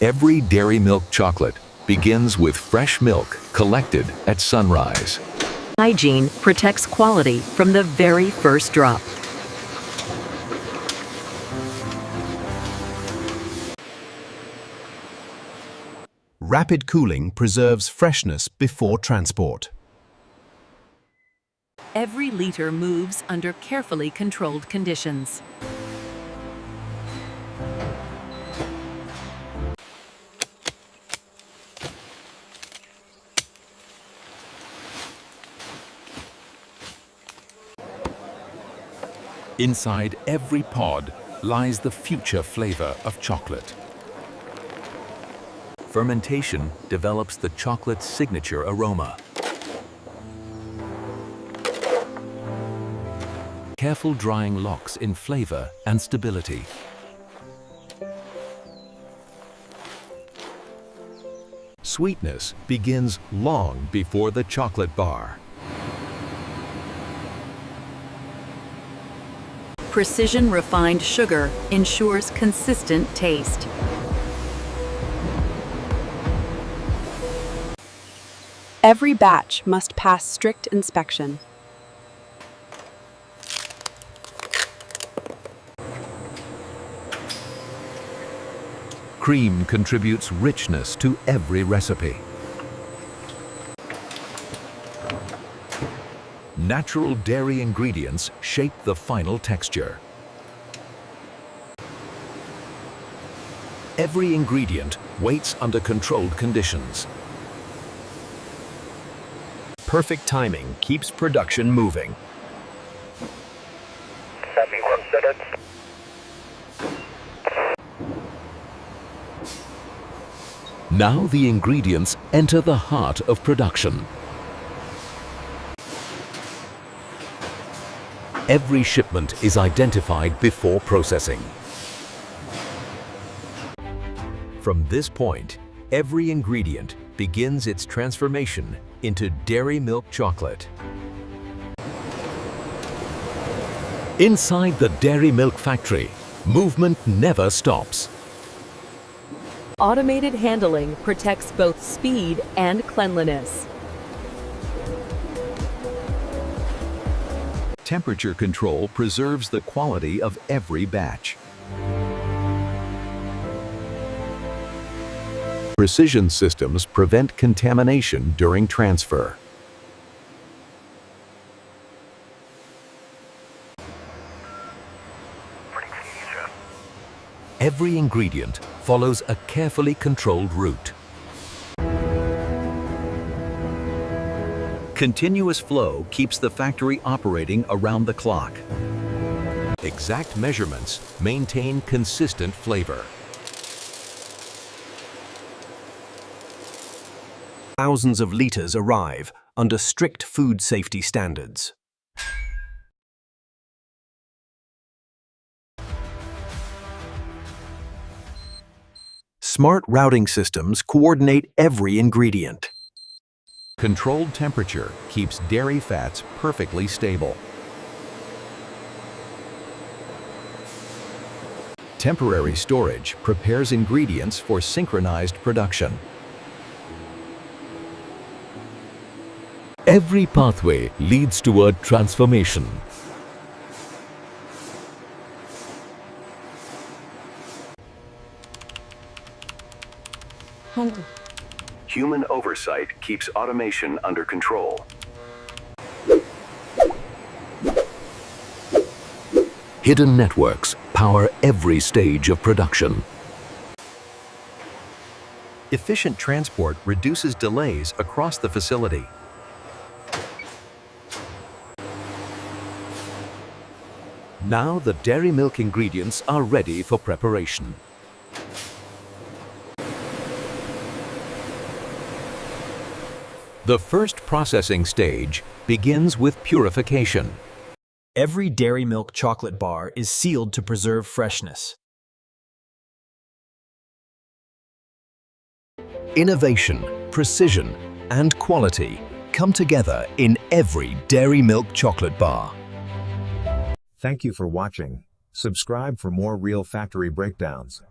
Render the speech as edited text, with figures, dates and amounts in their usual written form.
Every dairy milk chocolate begins with fresh milk collected at sunrise. Hygiene protects quality from the very first drop. Rapid cooling preserves freshness before transport. Every liter moves under carefully controlled conditions. Inside every pod lies the future flavor of chocolate. Fermentation develops the chocolate's signature aroma. Careful drying locks in flavor and stability. Sweetness begins long before the chocolate bar. Precision refined sugar ensures consistent taste. Every batch must pass strict inspection. Cream contributes richness to every recipe. Natural dairy ingredients shape the final texture. Every ingredient waits under controlled conditions. Perfect timing keeps production moving. Now the ingredients enter the heart of production. Every shipment is identified before processing. From this point, every ingredient begins its transformation into dairy milk chocolate. Inside the dairy milk factory, movement never stops. Automated handling protects both speed and cleanliness. Temperature control preserves the quality of every batch. Precision systems prevent contamination during transfer. Every ingredient follows a carefully controlled route. Continuous flow keeps the factory operating around the clock. Exact measurements maintain consistent flavor. Thousands of liters arrive under strict food safety standards. Smart routing systems coordinate every ingredient. Controlled temperature keeps dairy fats perfectly stable. Temporary storage prepares ingredients for synchronized production. Every pathway leads toward transformation. Human oversight keeps automation under control. Hidden networks power every stage of production. Efficient transport reduces delays across the facility. Now the dairy milk ingredients are ready for preparation. The first processing stage begins with purification. Every dairy milk chocolate bar is sealed to preserve freshness. Innovation, precision, and quality come together in every dairy milk chocolate bar. Thank you for watching. Subscribe for more real factory breakdowns.